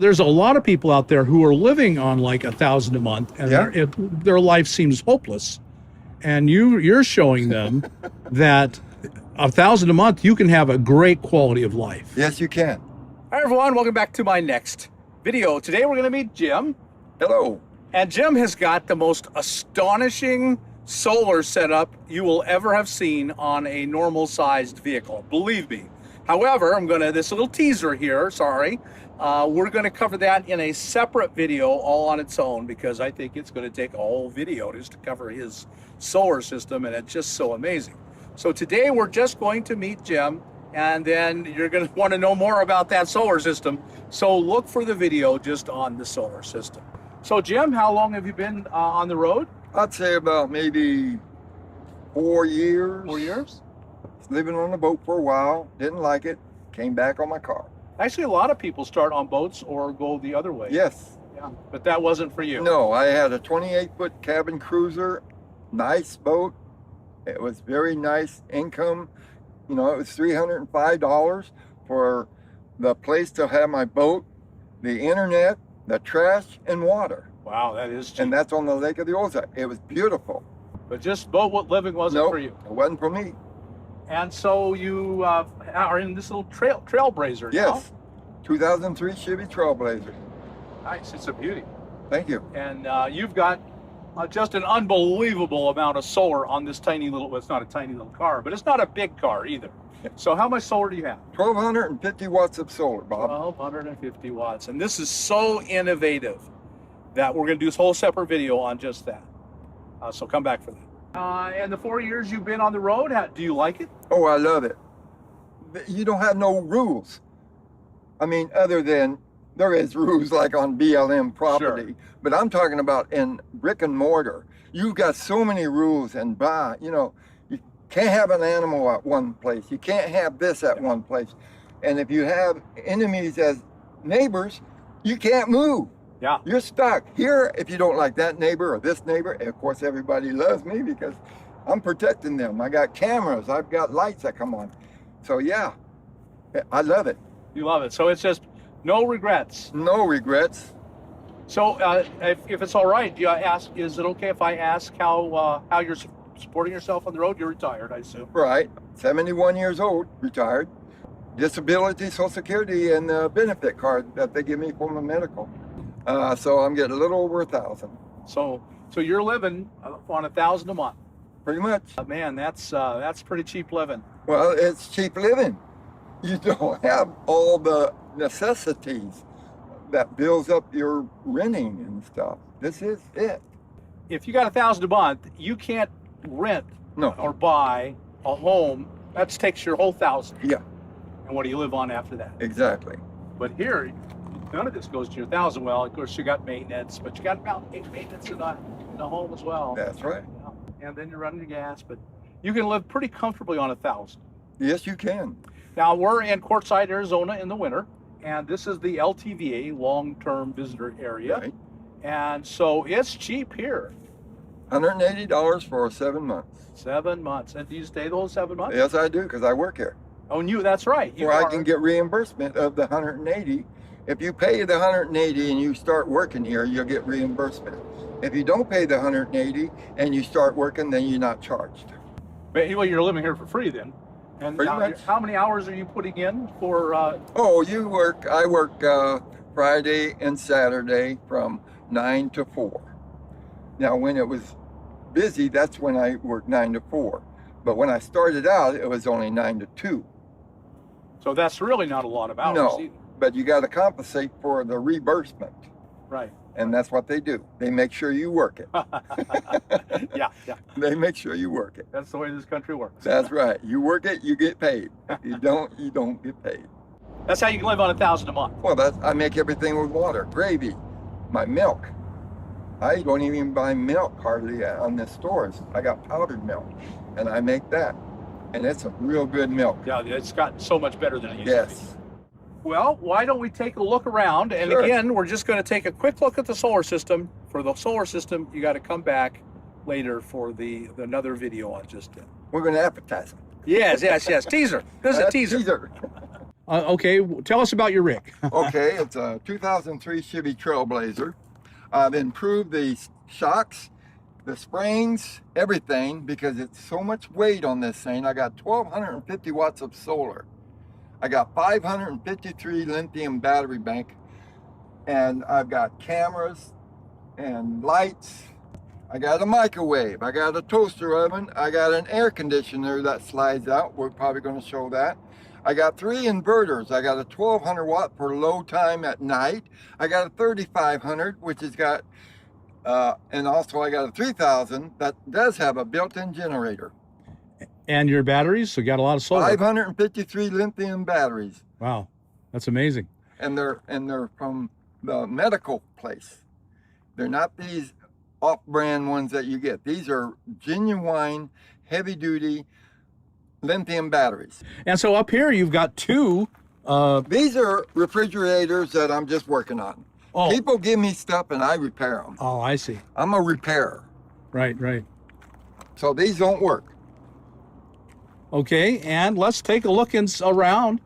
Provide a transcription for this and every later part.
There's a lot of people out there who are living on like $1,000 a month, and their life seems hopeless. And you're showing them that $1,000 a month, you can have a great quality of life. Yes, you can. Hi everyone, welcome back to my next video. Today we're going to meet Jim. Hello. And Jim has got the most astonishing solar setup you will ever have seen on a normal sized vehicle, believe me. However, this little teaser here, we're gonna cover that in a separate video all on its own, because I think it's gonna take a whole video just to cover his solar system, and it's just so amazing. So today we're just going to meet Jim, and then you're gonna wanna know more about that solar system. So look for the video just on the solar system. So Jim, how long have you been on the road? I'd say about maybe 4 years. 4 years? Living on a boat for a while, didn't like it, came back on my car. Actually, a lot of people start on boats or go the other way. Yes. Yeah, but that wasn't for you. No, I had a 28-foot cabin cruiser, nice boat. It was very nice income. You know, it was $305 for the place to have my boat, the internet, the trash, and water. Wow, that is cheap. And that's on the Lake of the Ozark. It was beautiful. But just boat living wasn't for you. It wasn't for me. And so you are in this little Trailblazer now. Yes, 2003 Chevy Trailblazer. Nice, it's a beauty. Thank you. And you've got just an unbelievable amount of solar on this tiny little, well, it's not a tiny little car, but it's not a big car either. So how much solar do you have? 1,250 watts of solar, Bob. 1,250 watts. And this is so innovative that we're going to do this whole separate video on just that. So come back for that. And the 4 years you've been on the road, do you like it? Oh, I love it. You don't have no rules. I mean, other than there is rules like on BLM property, Sure. But I'm talking about in brick and mortar. You've got so many rules, and you can't have an animal at one place. You can't have this at one place. And if you have enemies as neighbors, you can't move. Yeah. You're stuck. Here, if you don't like that neighbor or this neighbor, of course everybody loves me because I'm protecting them. I got cameras, I've got lights that come on. So yeah, I love it. You love it. So it's just no regrets. No regrets. So if it's all right, is it okay if I ask how you're supporting yourself on the road? You're retired, I assume. Right, 71 years old, retired. Disability, Social Security, and the benefit card that they give me for my medical. So I'm getting a little over 1,000. So you're living on 1,000 a month. Pretty much. Man, that's pretty cheap living. Well, it's cheap living. You don't have all the necessities that builds up your renting and stuff. This is it. If you got 1,000 a month, you can't rent or buy a home. That takes your whole 1,000. Yeah. And what do you live on after that? Exactly. But here, none of this goes to your 1,000. Well, of course, you got maintenance, but you got about maintenance in the home as well. That's right. Yeah. And then you're running your gas, but you can live pretty comfortably on 1,000. Yes, you can. Now, we're in Quartzsite, Arizona in the winter, and this is the LTVA, long-term visitor area. Right. And so it's cheap here. $180 for 7 months. 7 months. And do you stay the whole 7 months? Yes, I do, because I work here. Oh, that's right. Where I can get reimbursement of the 180. If you pay the 180 and you start working here, you'll get reimbursement. If you don't pay the 180 and you start working, then you're not charged. But anyway, you're living here for free then. And Pretty much. How many hours are you putting in for? I work Friday and Saturday from 9 to 4. Now, when it was busy, that's when I worked 9 to 4. But when I started out, it was only 9 to 2. So that's really not a lot of hours. No, either. but you got to compensate for the reimbursement. Right. And that's what they do. They make sure you work it. Yeah. They make sure you work it. That's the way this country works. That's right. You work it, you get paid. You don't get paid. That's how you can live on 1,000 a month. Well, I make everything with water, gravy, my milk. I don't even buy milk hardly on the stores. I got powdered milk, and I make that. And it's a real good milk. Yeah, it's gotten so much better than it used to be. Yes. Well, why don't we take a look around? And Sure. Again, we're just going to take a quick look at the solar system. For the solar system, you got to come back later for another video on just it. We're going to appetize them. Yes. Teaser. This is a teaser. Okay, tell us about your rig. Okay, it's a 2003 Chevy Trailblazer. I've improved the shocks, the springs, everything, because it's so much weight on this thing. I got 1,250 watts of solar. I got 553 lithium battery bank, and I've got cameras and lights. I got a microwave. I got a toaster oven. I got an air conditioner that slides out. We're probably going to show that. I got 3 inverters. I got a 1,200 watt for low time at night. I got a 3,500, which has got, and also I got a 3,000 that does have a built-in generator. And your batteries, so you got a lot of solar. 553 lithium batteries. Wow, that's amazing. And they're from the medical place. They're not these off-brand ones that you get. These are genuine, heavy-duty lithium batteries. And so up here you've got 2. These are refrigerators that I'm just working on. Oh. People give me stuff and I repair them. Oh, I see. I'm a repairer. Right. So these don't work. Okay, and let's take a look around.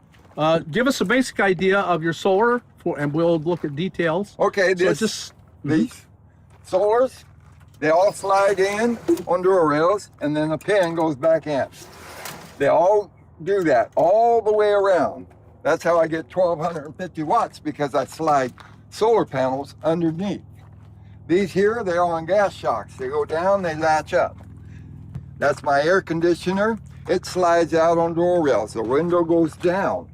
Give us a basic idea of your solar, and we'll look at details. Okay, these solars, they all slide in onto a rails, and then the pin goes back in. They all do that all the way around. That's how I get 1,250 watts, because I slide solar panels underneath. These here, they're on gas shocks. They go down, they latch up. That's my air conditioner. It slides out onto a rail. The window goes down.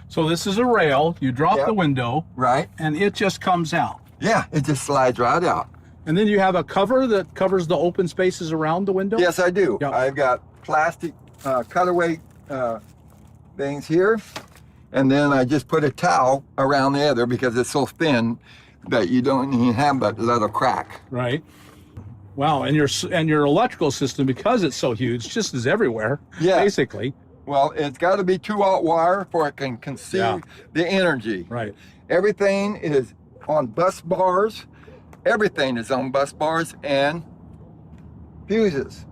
So this is a rail. You drop the window, right, and it just comes out. Yeah, it just slides right out. And then you have a cover that covers the open spaces around the window? Yes, I do. Yep. I've got plastic cutaway things here, and then I just put a towel around the other because it's so thin that you don't even have but let it crack. Right. Wow, and your electrical system, because it's so huge, just is everywhere. Yeah. Basically. Well, it's got to be 2-aught wire for it can conceive the energy. Right. Everything is on bus bars. Everything is on bus bars and fuses.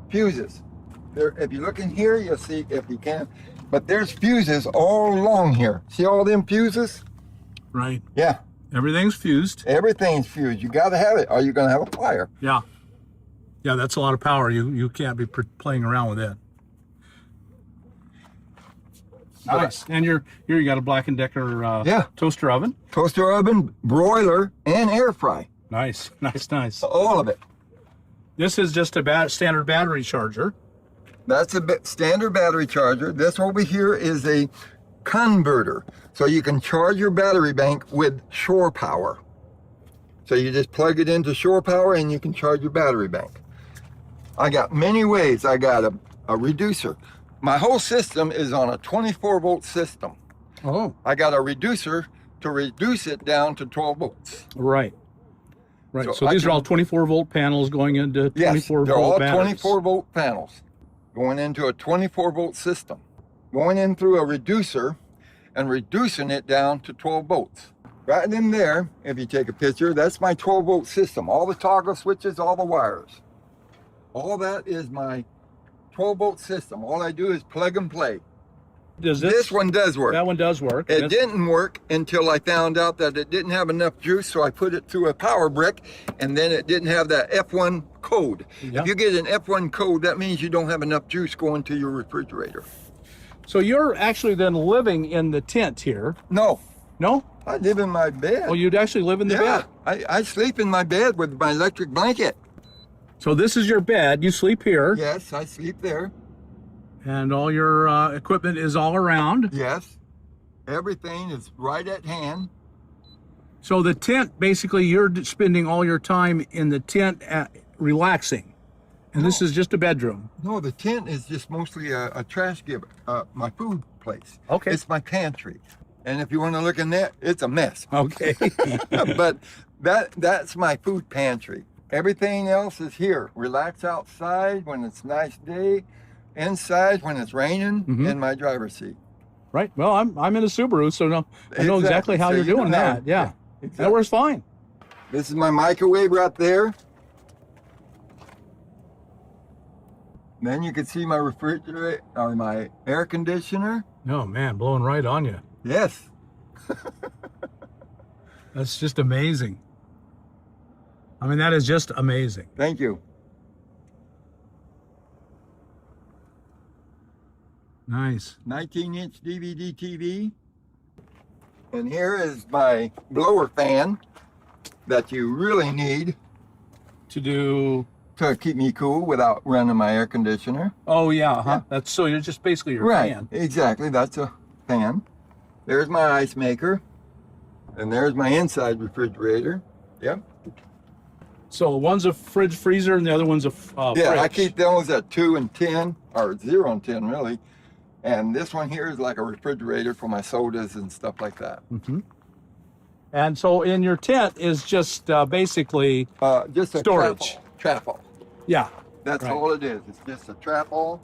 There, if you look in here, you'll see, if you can, but there's fuses all along here. See all them fuses? Right. Yeah. Everything's fused. Everything's fused. You got to have it, or you're going to have a fire. Yeah. Yeah, that's a lot of power. You can't be playing around with that. Nice. And you got a Black & Decker toaster oven. Toaster oven, broiler, and air fry. Nice. All of it. This is just a standard battery charger. That's a standard battery charger. This over here is a converter. So you can charge your battery bank with shore power. So you just plug it into shore power and you can charge your battery bank. I got many ways. I got a reducer. My whole system is on a 24-volt system. Oh. I got a reducer to reduce it down to 12 volts. Right. So these are all 24-volt panels going into 24-volt Yes, they're all batteries. 24-volt panels going into a 24-volt system. Going in through a reducer and reducing it down to 12 volts. Right in there, if you take a picture, that's my 12-volt system. All the toggle switches, all the wires. All that is my 12-volt system. All I do is plug and play. This one does work. That one does work. It didn't work until I found out that it didn't have enough juice, so I put it through a power brick, and then it didn't have that F1 code. Yeah. If you get an F1 code, that means you don't have enough juice going to your refrigerator. So you're actually then living in the tent here? No. No? I live in my bed. Oh, you'd actually live in the bed? I sleep in my bed with my electric blanket. So this is your bed. You sleep here. Yes, I sleep there. And all your equipment is all around. Yes. Everything is right at hand. So the tent, basically, you're spending all your time in the tent relaxing. And this is just a bedroom. No, the tent is just mostly a trash giver, my food place. Okay. It's my pantry. And if you want to look in there, it's a mess. Okay. But that's my food pantry. Everything else is here. Relax outside when it's a nice day. Inside when it's raining, in my driver's seat. Right. Well, I'm in a Subaru, so I know exactly how So you're doing that. Yeah. Exactly. That works fine. This is my microwave right there. Then you can see my refrigerator or my air conditioner. Oh man, blowing right on you. Yes. That's just amazing. I mean, that is just amazing. Thank you. Nice. 19-inch DVD TV. And here is my blower fan that you really need To do. to keep me cool without running my air conditioner. Oh yeah, huh? Yeah. That's so you're just basically your Right, fan. exactly. That's a fan. There's my ice maker. And there's my inside refrigerator. Yep. So one's a fridge freezer and the other one's a Yeah, fridge. I keep those at 2 and 10, or 0 and 10 really. And this one here is like a refrigerator for my sodas and stuff like that. Mm-hmm. And so in your tent is just basically, Just a storage. trap-all. yeah. That's Right. all it is. It's just a trap-all.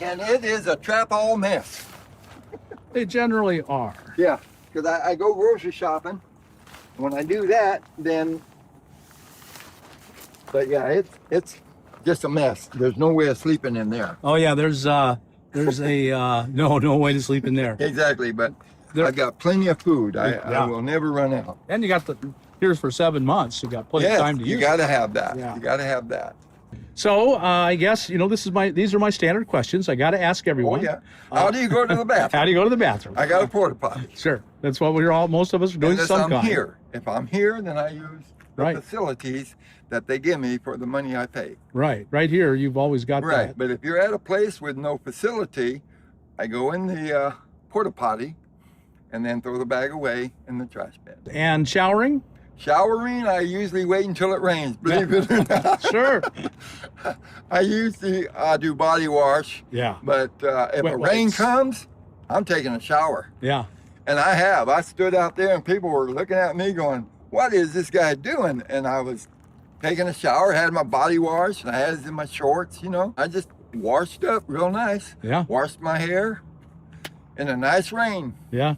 And it is a trap-all mess. They generally are. Yeah, because I go grocery shopping. When I do that, then, but yeah, it's just a mess. There's no way of sleeping in there. Oh yeah, there's a no way to sleep in there. Exactly, but There- I've got plenty of food. I Yeah. will never run out. And you got the here's for 7 months. You got plenty of Yes, time to you use got it. to have that. Yeah. You got to have that. So I guess these are my standard questions. I got to ask Oh everyone. yeah. How do you go to the bathroom? How do you go to the bathroom? I got a porta potty. Sure. That's what most of us are doing Unless some I'm kind. here. If I'm here, then I use the Right. facilities that they give me for the money I pay. Right here, you've always got Right. that. But if you're at a place with no facility, I go in the porta potty and then throw the bag away in the trash bin. And showering? Showering, I usually wait until it rains, believe it or not. Sure. I usually do body wash, Yeah. but if Wet a rain wipes. comes, I'm taking a shower. Yeah. And I have. I stood out there and people were looking at me going, what is this guy doing? And I was taking a shower, had my body wash, and I had it in my shorts, you know. I just washed up real nice. Yeah. Washed my hair in a nice rain. Yeah.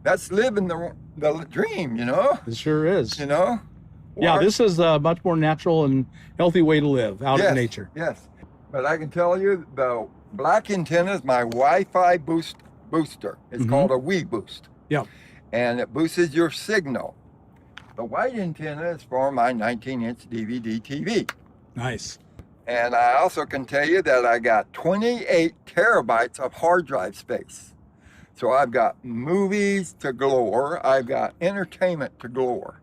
That's living the dream, you know? It sure is. You know? Yeah, Wash- this is a much more natural and healthy way to live out yes, in nature. Yes. But I can tell you the black antenna is my Wi-Fi booster. It's Mhm. called a Wii Boost. Yeah. And it boosts your signal. The white antenna is for my 19-inch DVD TV. Nice. And I also can tell you that I got 28 terabytes of hard drive space. So I've got movies to galore. I've got entertainment to galore.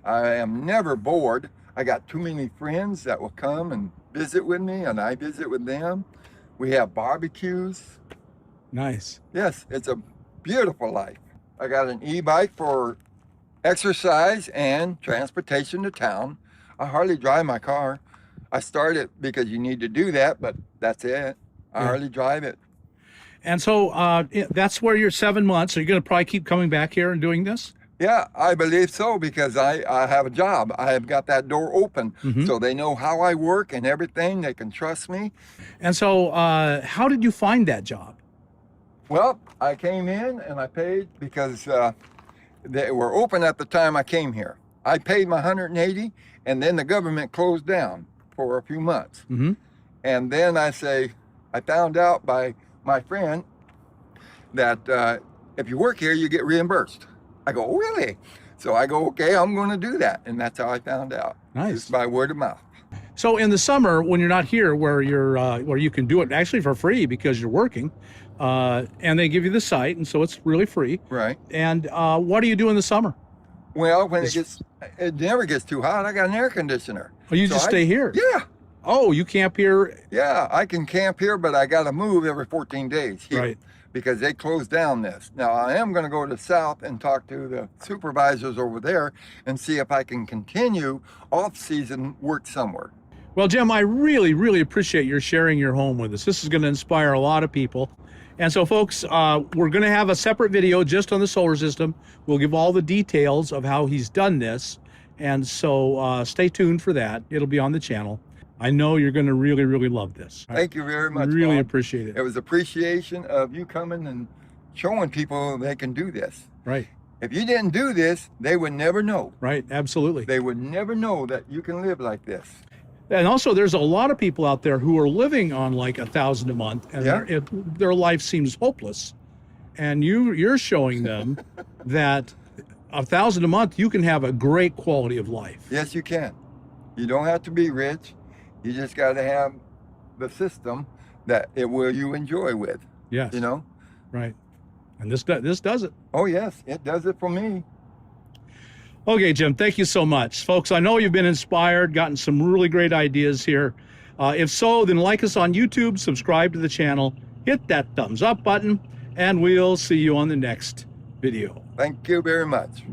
I am never bored. I got too many friends that will come and visit with me, and I visit with them. We have barbecues. Nice. Yes, it's a beautiful life. I got an e-bike for exercise and transportation to town. I hardly drive my car. I start it because you need to do that, but that's it. I Yeah. hardly drive it. And so that's where you're 7 months. Are you going to probably keep coming back here and doing this? Yeah, I believe so because I have a job. I have got that door open. Mhm. So they know how I work and everything. They can trust me. And so how did you find that job? Well, I came in and I paid because they were open at the time I came here. I paid my 180 and then the government closed down for a few months. Mm-hmm. And then I found out by my friend that if you work here, you get reimbursed. I go, oh, really? So I go, okay, I'm going to do that. And that's how I found out. Nice. Just by word of mouth. So in the summer, when you're not here, where you can do it actually for free because you're working, and they give you the site, and so it's really free. Right. And what do you do in the summer? Well, when it never gets too hot, I got an air conditioner. Oh, you So just stay here? Yeah. Oh, you camp here? Yeah, I can camp here, but I got to move every 14 days here. Right. Because they closed down this. Now, I am going to go to the south and talk to the supervisors over there and see if I can continue off-season work somewhere. Well, Jim, I really, really appreciate your sharing your home with us. This is going to inspire a lot of people. And so, folks, we're going to have a separate video just on the solar system. We'll give all the details of how he's done this. And so stay tuned for that. It'll be on the channel. I know you're going to really, really love this. Thank you very much, Really Bob. appreciate it. It was appreciation of you coming and showing people they can do this. Right, If you didn't do this, they would never know. right, absolutely. They would never know that you can live like this. And also, there's a lot of people out there who are living on like $1,000 a month, and their life seems hopeless. And you're showing them that $1,000 a month, you can have a great quality of life. Yes, you can. You don't have to be rich. You just got to have the system that you enjoy with. Yes. You know. Right. And this does it. Oh yes, it does it for me. Okay, Jim, thank you so much. Folks, I know you've been inspired, gotten some really great ideas here. If so, then like us on YouTube, subscribe to the channel, hit that thumbs up button, and we'll see you on the next video. Thank you very much.